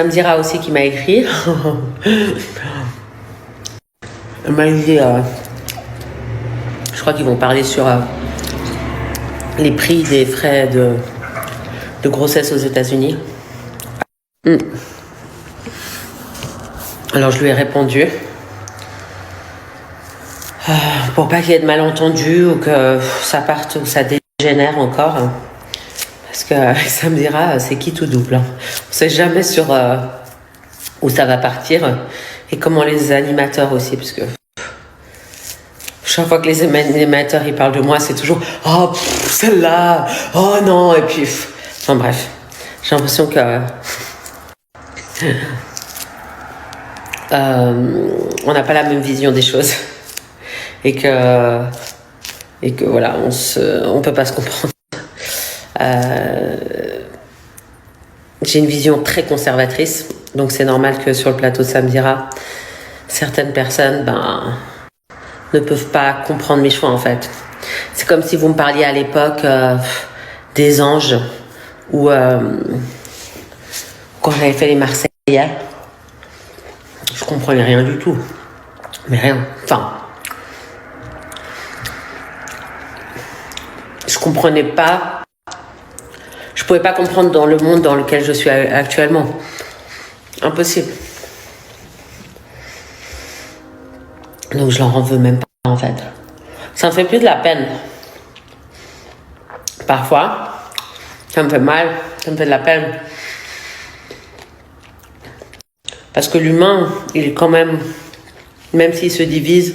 Samdira aussi qui m'a écrit. Elle m'a dit, je crois qu'ils vont parler sur les prix des frais de grossesse aux États-Unis. Alors je lui ai répondu pour pas qu'il y ait de malentendus ou que ça parte ou ça dégénère encore. Parce que ça me dira, c'est qui tout double. On sait jamais sur où ça va partir et comment les animateurs aussi, parce que chaque fois que les animateurs ils parlent de moi, c'est toujours oh celle-là, oh non, et puis enfin bref, j'ai l'impression que on n'a pas la même vision des choses et que voilà, on peut pas se comprendre. J'ai une vision très conservatrice, donc c'est normal que sur le plateau de Samdira, certaines personnes ne peuvent pas comprendre mes choix en fait. C'est comme si vous me parliez à l'époque des anges ou quand j'avais fait les Marseillais, je comprenais rien du tout, mais rien. Enfin, je comprenais pas. Je pouvais pas comprendre dans le monde dans lequel je suis actuellement. Impossible. Donc je leur en veux même pas en fait. Ça me fait plus de la peine. Parfois, ça me fait mal, ça me fait de la peine. Parce que l'humain, il est quand même s'il se divise,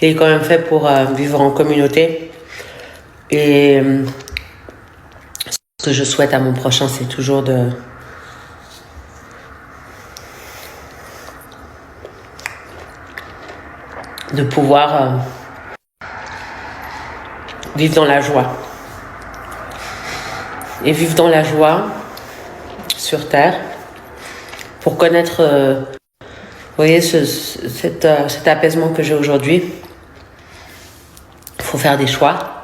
il est quand même fait pour vivre en communauté. Et ce que je souhaite à mon prochain, c'est toujours de pouvoir vivre dans la joie. Et vivre dans la joie sur Terre pour connaître, vous voyez, cet apaisement que j'ai aujourd'hui. Il faut faire des choix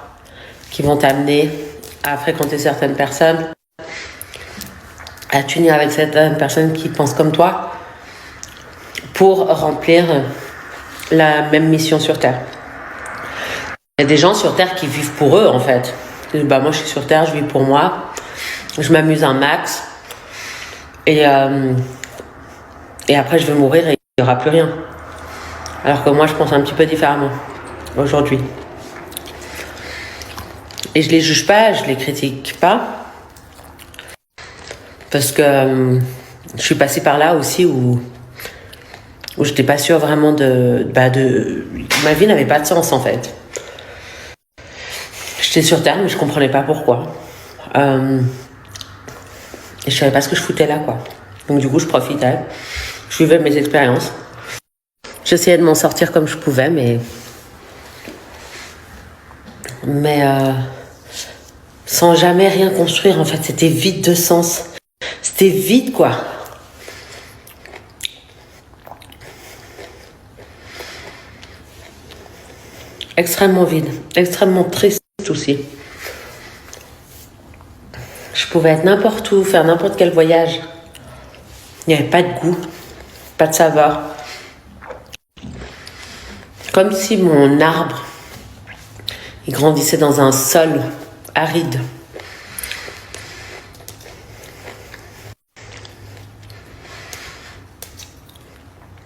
qui vont t'amener à fréquenter certaines personnes, à t'unir avec certaines personnes qui pensent comme toi pour remplir la même mission sur Terre. Il y a des gens sur Terre qui vivent pour eux en fait. Moi je suis sur Terre, je vis pour moi, je m'amuse un max et après je vais mourir et il n'y aura plus rien. Alors que moi je pense un petit peu différemment aujourd'hui. Et je les juge pas, je les critique pas. Parce que je suis passée par là aussi où j'étais pas sûre vraiment ma vie n'avait pas de sens en fait. J'étais sur Terre mais je comprenais pas pourquoi. Et je savais pas ce que je foutais là quoi. Donc du coup je profitais. Je vivais mes expériences. J'essayais de m'en sortir comme je pouvais mais sans jamais rien construire en fait, c'était vide de sens. C'était vide quoi. Extrêmement vide, extrêmement triste aussi. Je pouvais être n'importe où, faire n'importe quel voyage. Il n'y avait pas de goût, pas de saveur. Comme si mon arbre, il grandissait dans un sol aride.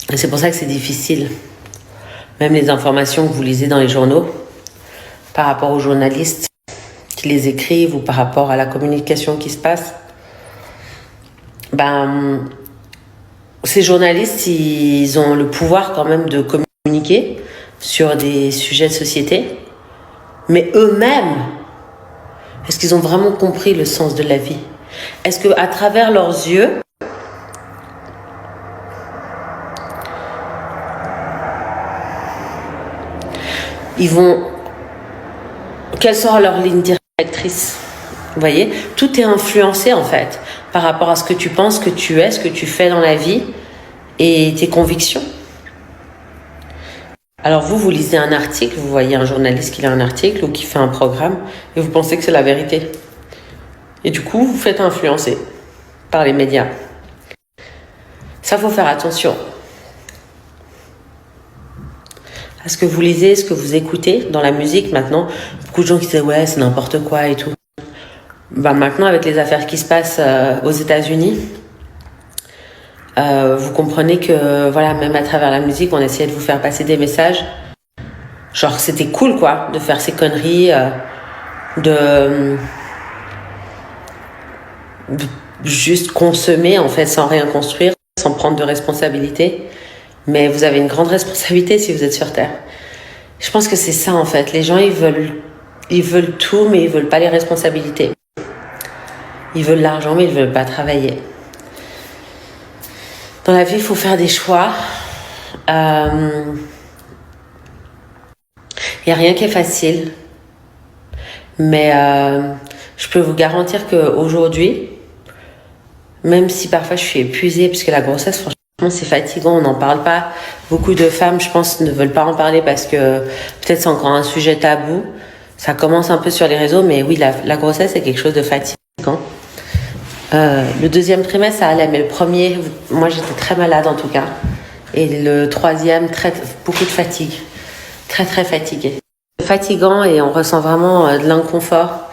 Et c'est pour ça que c'est difficile. Même les informations que vous lisez dans les journaux, par rapport aux journalistes qui les écrivent ou par rapport à la communication qui se passe, ces journalistes, ils ont le pouvoir quand même de communiquer sur des sujets de société, mais eux-mêmes, est-ce qu'ils ont vraiment compris le sens de la vie? Est-ce qu'à travers leurs yeux, quelle sera leur ligne directrice? Vous voyez, tout est influencé en fait par rapport à ce que tu penses, ce que tu es, ce que tu fais dans la vie et tes convictions. Alors vous lisez un article, vous voyez un journaliste qui lit un article ou qui fait un programme et vous pensez que c'est la vérité. Et du coup, vous faites influencer par les médias. Ça, faut faire attention à ce que vous lisez, ce que vous écoutez dans la musique. Maintenant, beaucoup de gens qui disent ouais, c'est n'importe quoi et tout. Bah, maintenant, avec les affaires qui se passent aux États-Unis, vous comprenez que voilà, même à travers la musique, on essayait de vous faire passer des messages. Genre, c'était cool, quoi, de faire ces conneries, de juste consommer, en fait, sans rien construire, sans prendre de responsabilité. Mais vous avez une grande responsabilité si vous êtes sur Terre. Je pense que c'est ça, en fait. Les gens, ils veulent tout, mais ils veulent pas les responsabilités. Ils veulent l'argent, mais ils veulent pas travailler. Dans la vie, il faut faire des choix. Il n'y a rien qui est facile. Mais je peux vous garantir qu'aujourd'hui, même si parfois je suis épuisée, puisque la grossesse, franchement, c'est fatigant, on n'en parle pas. Beaucoup de femmes, je pense, ne veulent pas en parler parce que peut-être c'est encore un sujet tabou. Ça commence un peu sur les réseaux, mais oui, la grossesse, c'est quelque chose de fatigant. Le deuxième trimestre, ça allait, mais le premier, moi, j'étais très malade en tout cas. Et le troisième, beaucoup de fatigue. Très, très fatiguée. C'est fatigant et on ressent vraiment de l'inconfort.